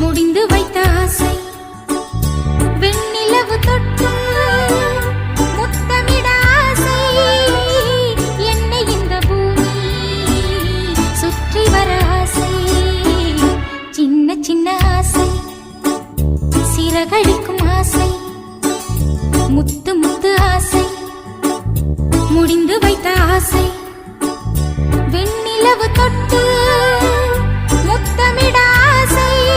முடிந்து வைத்த ஆசை வெண்ணிலவு தொட்டு முத்தமிட ஆசை என்னை இந்த பூமி சுற்றி வர ஆசை சின்ன சின்ன ஆசை சிறகடிக்கும் ஆசை முத்து முத்து ஆசை முடிந்து வைத்த ஆசை